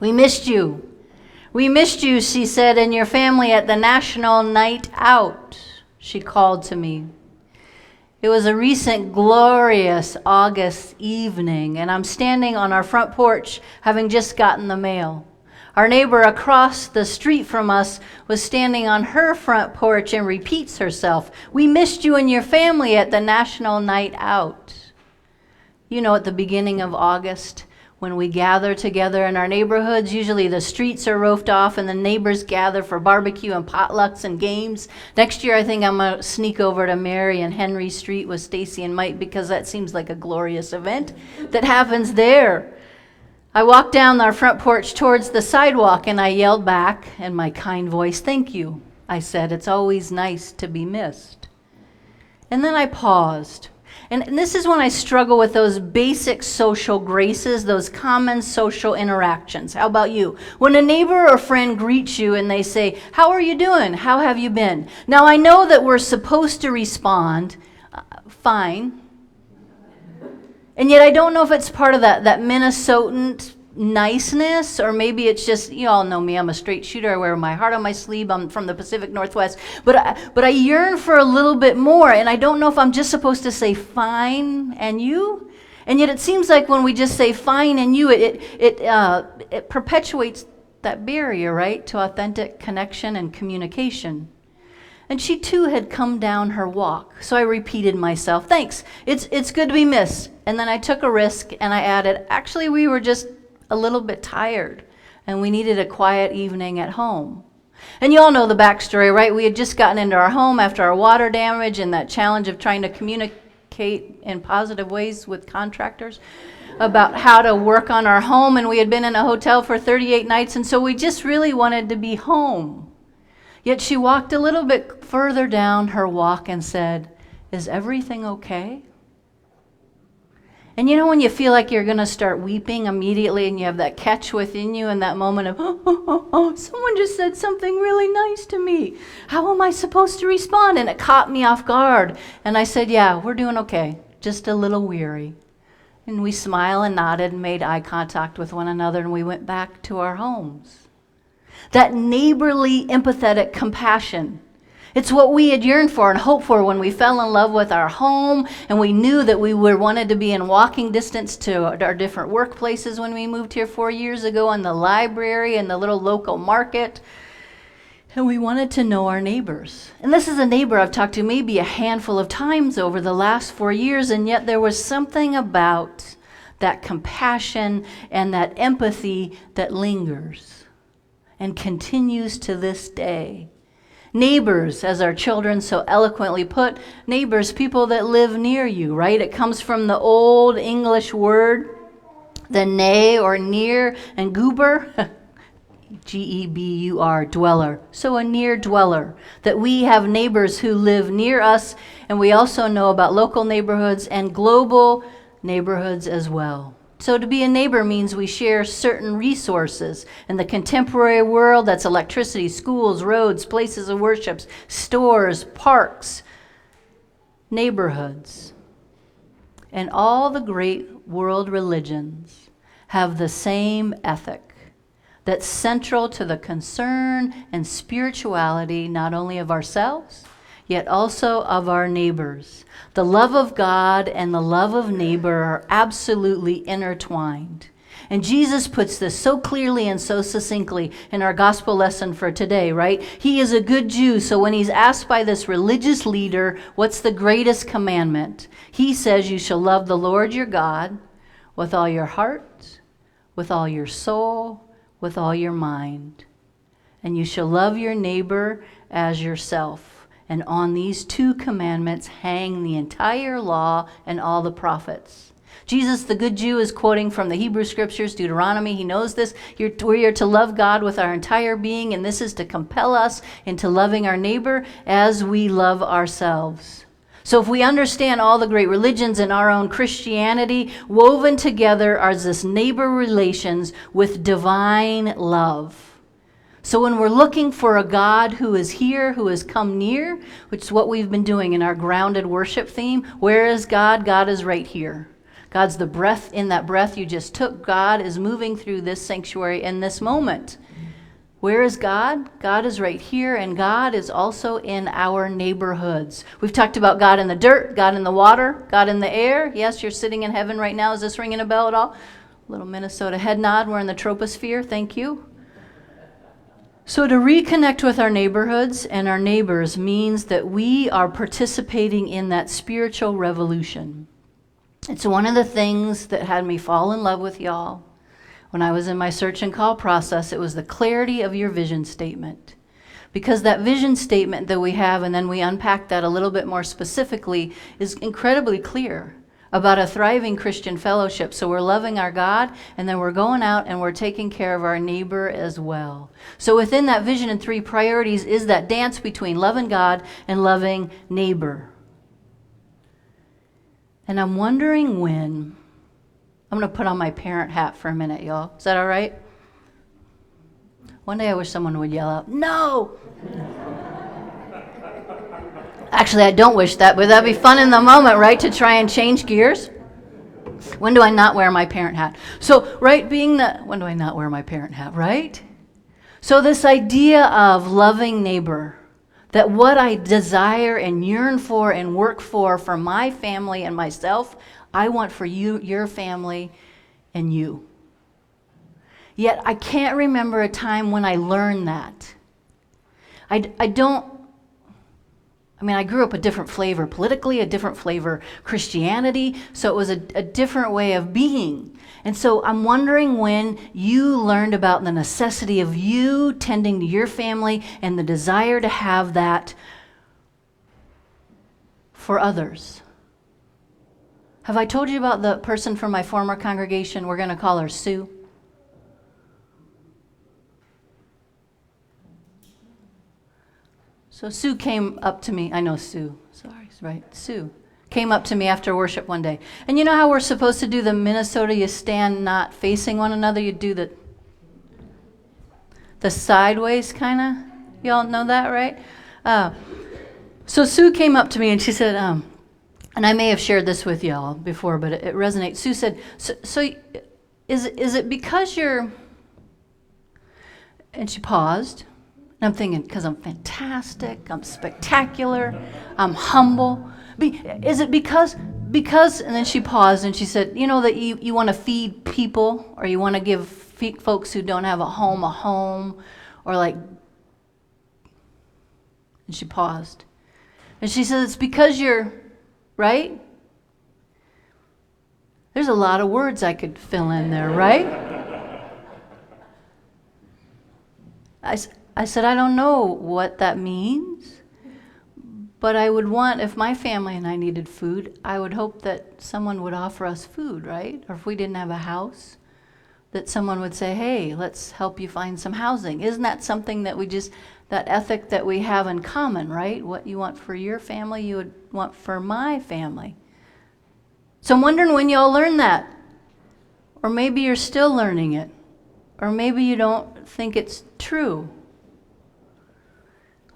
We missed you. We missed you, she said, and your family at the National Night Out, she called to me. It was a recent glorious August evening, and I'm standing on our front porch having just gotten the mail. Our neighbor across the street from us was standing on her front porch and repeats herself, "We missed you and your family at the National Night Out." You know, at the beginning of August, when we gather together in our neighborhoods, usually the streets are roped off and the neighbors gather for barbecue and potlucks and games. Next year, I think I'm going to sneak over to Mary and Henry Street with Stacy and Mike because that seems like a glorious event that happens there. I walked down our front porch towards the sidewalk and I yelled back in my kind voice, "Thank you." I said, "It's always nice to be missed." And then I paused. And this is when I struggle with those basic social graces, those common social interactions. How about you? When a neighbor or friend greets you and they say, "How are you doing? How have you been?" Now, I know that we're supposed to respond, "Fine." And yet I don't know if it's part of that Minnesotan niceness, or maybe it's just, you all know me, I'm a straight shooter, I wear my heart on my sleeve, I'm from the Pacific Northwest, but I yearn for a little bit more, and I don't know if I'm just supposed to say fine and you, and yet it seems like when we just say fine and you, it perpetuates that barrier, right, to authentic connection and communication. And she too had come down her walk, so I repeated myself, "Thanks, it's good to be missed," and then I took a risk and I added, "Actually, we were just a little bit tired, and we needed a quiet evening at home." And you all know the backstory, right? We had just gotten into our home after our water damage and that challenge of trying to communicate in positive ways with contractors about how to work on our home, and we had been in a hotel for 38 nights, and so we just really wanted to be home. Yet she walked a little bit further down her walk and said, "Is everything okay?" And you know when you feel like you're going to start weeping immediately and you have that catch within you in that moment of, oh, someone just said something really nice to me. How am I supposed to respond? And it caught me off guard. And I said, "Yeah, we're doing okay, just a little weary." And we smiled and nodded and made eye contact with one another, and we went back to our homes. That neighborly, empathetic compassion. It's what we had yearned for and hoped for when we fell in love with our home, and we knew that we wanted to be in walking distance to our different workplaces when we moved here 4 years ago, and the library and the little local market. And we wanted to know our neighbors. And this is a neighbor I've talked to maybe a handful of times over the last 4 years, and yet there was something about that compassion and that empathy that lingers and continues to this day. Neighbors, as our children so eloquently put, neighbors, people that live near you, right? It comes from the old English word, the ne or near, and guber, G-E-B-U-R, dweller. So a near dweller, that we have neighbors who live near us, and we also know about local neighborhoods and global neighborhoods as well. So to be a neighbor means we share certain resources. In the contemporary world, that's electricity, schools, roads, places of worship, stores, parks, neighborhoods. And all the great world religions have the same ethic that's central to the concern and spirituality not only of ourselves, yet also of our neighbors. The love of God and the love of neighbor are absolutely intertwined. And Jesus puts this so clearly and so succinctly in our gospel lesson for today, right? He is a good Jew, so when he's asked by this religious leader, what's the greatest commandment? He says, you shall love the Lord your God with all your heart, with all your soul, with all your mind. And you shall love your neighbor as yourself. And on these two commandments hang the entire law and all the prophets. Jesus, the good Jew, is quoting from the Hebrew Scriptures, Deuteronomy. He knows this. We are to love God with our entire being, and this is to compel us into loving our neighbor as we love ourselves. So if we understand all the great religions and our own Christianity, woven together are this neighbor relations with divine love. So when we're looking for a God who is here, who has come near, which is what we've been doing in our grounded worship theme, where is God? God is right here. God's the breath in that breath you just took. God is moving through this sanctuary in this moment. Where is God? God is right here, and God is also in our neighborhoods. We've talked about God in the dirt, God in the water, God in the air. Yes, you're sitting in heaven right now. Is this ringing a bell at all? Little Minnesota head nod. We're in the troposphere. Thank you. So to reconnect with our neighborhoods and our neighbors means that we are participating in that spiritual revolution. It's one of the things that had me fall in love with y'all. When I was in my search and call process, it was the clarity of your vision statement. Because that vision statement that we have, and then we unpack that a little bit more specifically, is incredibly clear about a thriving Christian fellowship. So we're loving our God, and then we're going out and we're taking care of our neighbor as well. So within that vision and 3 priorities is that dance between loving God and loving neighbor. And I'm wondering when, I'm going to put on my parent hat for a minute, y'all. Is that all right? One day I wish someone would yell out, "No!" Actually, I don't wish that, but that'd be fun in the moment, right, to try and change gears. When do I not wear my parent hat? So, right, when do I not wear my parent hat, right? So this idea of loving neighbor, that what I desire and yearn for and work for my family and myself, I want for you, your family, and you. Yet I can't remember a time when I learned that. I grew up a different flavor politically, a different flavor Christianity, so it was a different way of being. And so I'm wondering when you learned about the necessity of you tending to your family and the desire to have that for others. Have I told you about the person from my former congregation? We're going to call her Sue. So Sue came up to me. I know Sue. Sorry, right. Sue came up to me after worship one day. And you know how we're supposed to do the Minnesota, you stand not facing one another? You do the sideways kind of? Y'all know that, right? So Sue came up to me and she said, and I may have shared this with y'all before, but it resonates. Sue said, so is it because you're... And she paused. And I'm thinking, because I'm fantastic, I'm spectacular, I'm humble. Is it because, and then she paused and she said, you know that you want to feed people, or you want to give folks who don't have a home, or like, and she paused. And she said, it's because you're, right? There's a lot of words I could fill in there, right? I said, I don't know what that means, but I would want, if my family and I needed food, I would hope that someone would offer us food, right? Or if we didn't have a house, that someone would say, hey, let's help you find some housing. Isn't that something that that ethic that we have in common, right? What you want for your family, you would want for my family. So I'm wondering when y'all learn that. Or maybe you're still learning it. Or maybe you don't think it's true.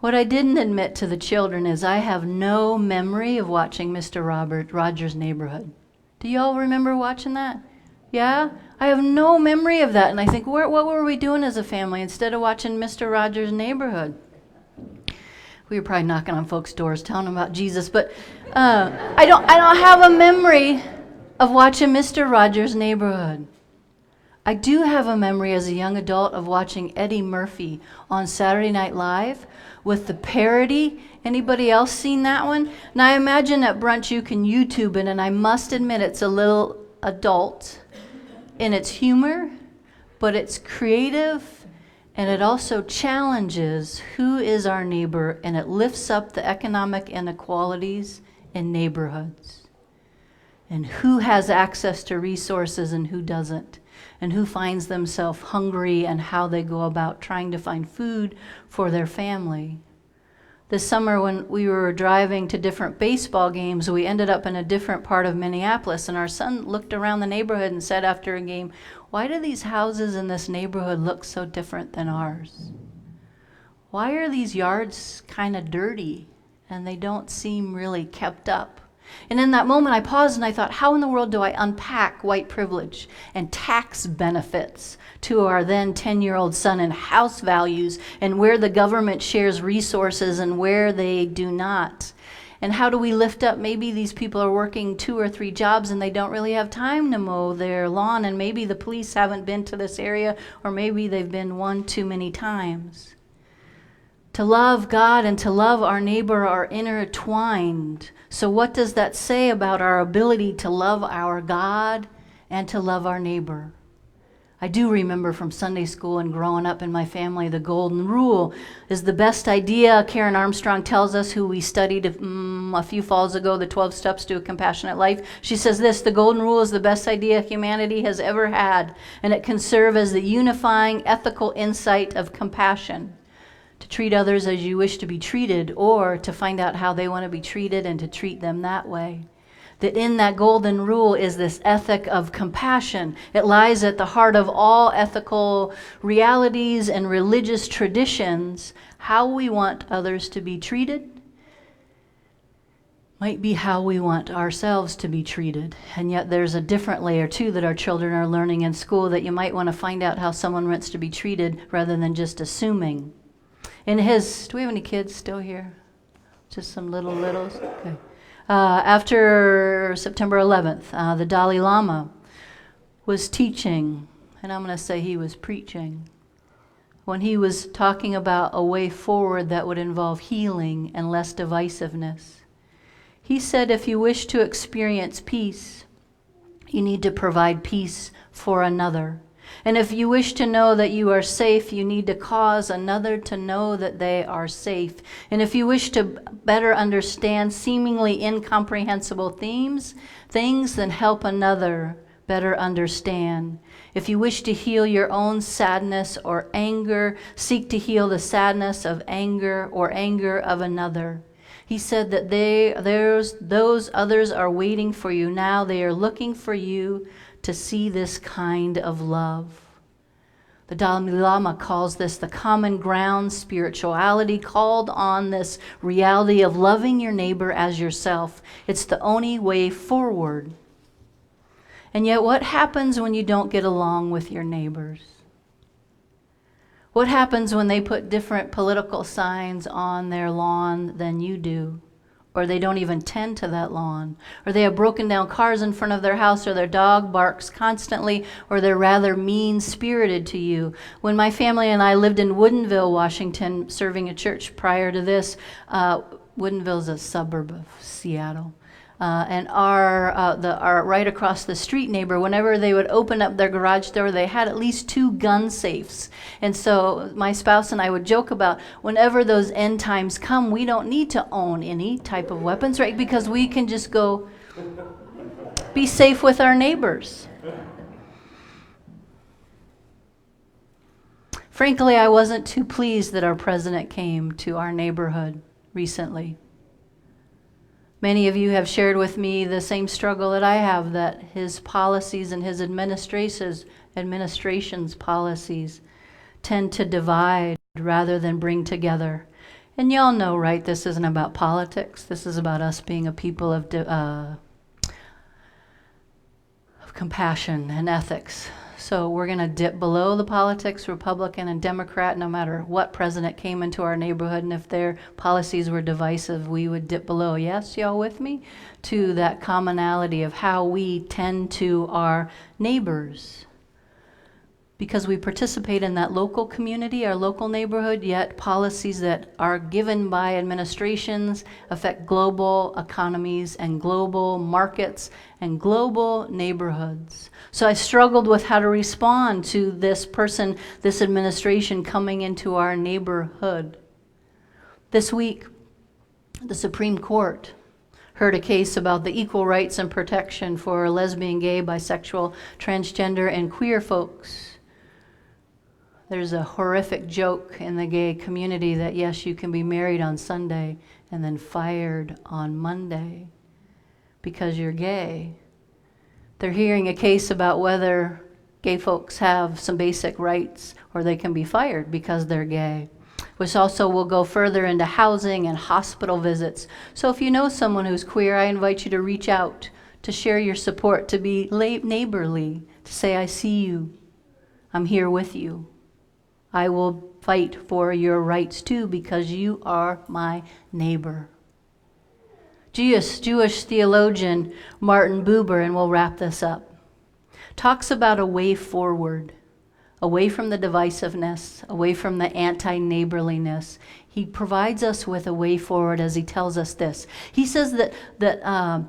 What I didn't admit to the children is I have no memory of watching Mr. Rogers' Neighborhood. Do y'all remember watching that? Yeah? I have no memory of that. And I think, what were we doing as a family instead of watching Mr. Rogers' Neighborhood? We were probably knocking on folks' doors telling them about Jesus. But I don't have a memory of watching Mr. Rogers' Neighborhood. I do have a memory as a young adult of watching Eddie Murphy on Saturday Night Live with the parody. Anybody else seen that one? Now I imagine at brunch you can YouTube it, and I must admit it's a little adult in its humor, but it's creative, and it also challenges who is our neighbor, and it lifts up the economic inequalities in neighborhoods, and who has access to resources and who doesn't, and who finds themselves hungry and how they go about trying to find food for their family. This summer when we were driving to different baseball games, we ended up in a different part of Minneapolis, and our son looked around the neighborhood and said after a game, why do these houses in this neighborhood look so different than ours? Why are these yards kind of dirty and they don't seem really kept up? And in that moment, I paused and I thought, how in the world do I unpack white privilege and tax benefits to our then 10-year-old son and house values and where the government shares resources and where they do not? And how do we lift up, maybe these people are working 2 or 3 jobs and they don't really have time to mow their lawn, and maybe the police haven't been to this area, or maybe they've been one too many times. To love God and to love our neighbor are intertwined. So what does that say about our ability to love our God and to love our neighbor? I do remember from Sunday school and growing up in my family, the golden rule is the best idea. Karen Armstrong tells us, who we studied a few falls ago, the 12 steps to a compassionate life. She says this: the golden rule is the best idea humanity has ever had, and it can serve as the unifying ethical insight of compassion. To treat others as you wish to be treated, or to find out how they want to be treated and to treat them that way. That in that golden rule is this ethic of compassion. It lies at the heart of all ethical realities and religious traditions. How we want others to be treated might be how we want ourselves to be treated. And yet there's a different layer too that our children are learning in school, that you might want to find out how someone wants to be treated rather than just assuming. Do we have any kids still here? Just some littles? Okay. After September 11th, the Dalai Lama was teaching, and I'm going to say he was preaching, when he was talking about a way forward that would involve healing and less divisiveness. He said, if you wish to experience peace, you need to provide peace for another. And if you wish to know that you are safe, you need to cause another to know that they are safe. And if you wish to better understand seemingly incomprehensible things, then help another better understand. If you wish to heal your own sadness or anger, seek to heal the sadness of anger or anger of another. He said that those others are waiting for you now. They are looking for you to see this kind of love. The Dalai Lama calls this the common ground spirituality, called on this reality of loving your neighbor as yourself. It's the only way forward. And yet, what happens when you don't get along with your neighbors? What happens when they put different political signs on their lawn than you do? Or they don't even tend to that lawn, or they have broken down cars in front of their house, or their dog barks constantly, or they're rather mean-spirited to you. When my family and I lived in Woodinville, Washington, serving a church prior to this, Woodinville's a suburb of Seattle. And our right across the street neighbor, whenever they would open up their garage door, they had at least 2 gun safes. And so my spouse and I would joke about, whenever those end times come, we don't need to own any type of weapons, right? Because we can just go be safe with our neighbors. Frankly, I wasn't too pleased that our president came to our neighborhood recently. Many of you have shared with me the same struggle that I have, that his policies and his administration's policies tend to divide rather than bring together. And y'all know, right, this isn't about politics. This is about us being a people of compassion and ethics. So we're going to dip below the politics, Republican and Democrat, no matter what president came into our neighborhood. And if their policies were divisive, we would dip below. Yes, y'all with me? To that commonality of how we tend to our neighbors. Because we participate in that local community, our local neighborhood, yet policies that are given by administrations affect global economies and global markets and global neighborhoods. So I struggled with how to respond to this person, this administration coming into our neighborhood. This week, the Supreme Court heard a case about the equal rights and protection for lesbian, gay, bisexual, transgender, and queer folks. There's a horrific joke in the gay community that, yes, you can be married on Sunday and then fired on Monday because you're gay. They're hearing a case about whether gay folks have some basic rights or they can be fired because they're gay. which also will go further into housing and hospital visits. So if you know someone who's queer, I invite you to reach out, to share your support, to be neighborly, to say, I see you, I'm here with you. I will fight for your rights too because you are my neighbor. Jewish theologian Martin Buber, and we'll wrap this up, talks about a way forward, away from the divisiveness, away from the anti-neighborliness. He provides us with a way forward as he tells us this. He says that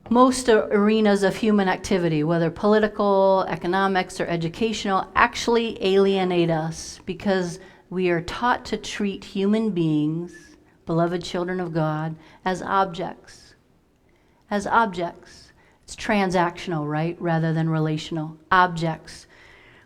most arenas of human activity, whether political, economics, or educational, actually alienate us because we are taught to treat human beings, beloved children of God, as objects. As objects. It's transactional, right, rather than relational. Objects.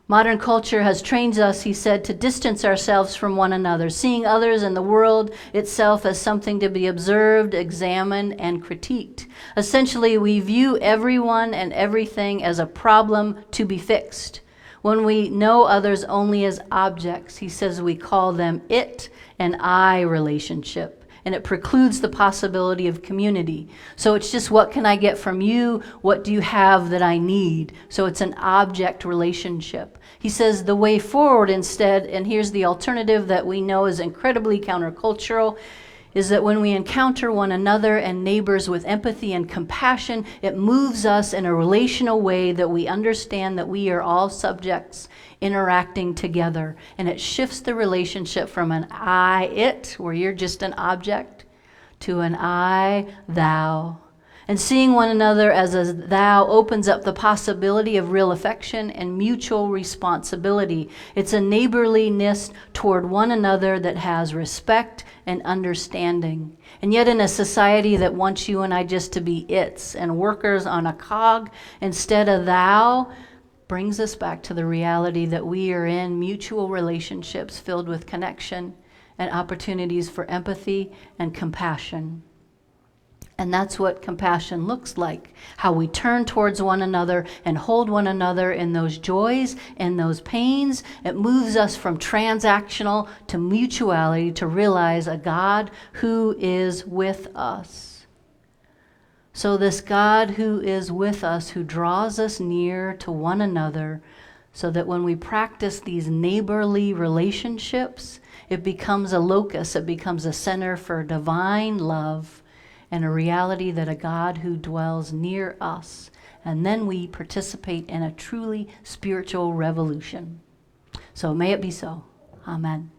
Modern culture has trained us, he said, to distance ourselves from one another, seeing others and the world itself as something to be observed, examined, and critiqued. Essentially, we view everyone and everything as a problem to be fixed. When we know others only as objects, he says we call them it and I relationship. And it precludes the possibility of community. So it's just, what can I get from you? What do you have that I need? So it's an object relationship. He says the way forward instead, and here's the alternative that we know is incredibly countercultural, is that when we encounter one another and neighbors with empathy and compassion, it moves us in a relational way that we understand that we are all subjects interacting together. And it shifts the relationship from an I-it, where you're just an object, to an I-thou. And seeing one another as a thou opens up the possibility of real affection and mutual responsibility. It's a neighborliness toward one another that has respect and understanding. And yet in a society that wants you and I just to be its and workers on a cog instead of thou, brings us back to the reality that we are in mutual relationships filled with connection and opportunities for empathy and compassion. And that's what compassion looks like, how we turn towards one another and hold one another in those joys and those pains. It moves us from transactional to mutuality to realize a God who is with us. So this God who is with us, who draws us near to one another, so that when we practice these neighborly relationships, it becomes a locus, it becomes a center for divine love, and a reality that a God who dwells near us. And then we participate in a truly spiritual revolution. So may it be so. Amen.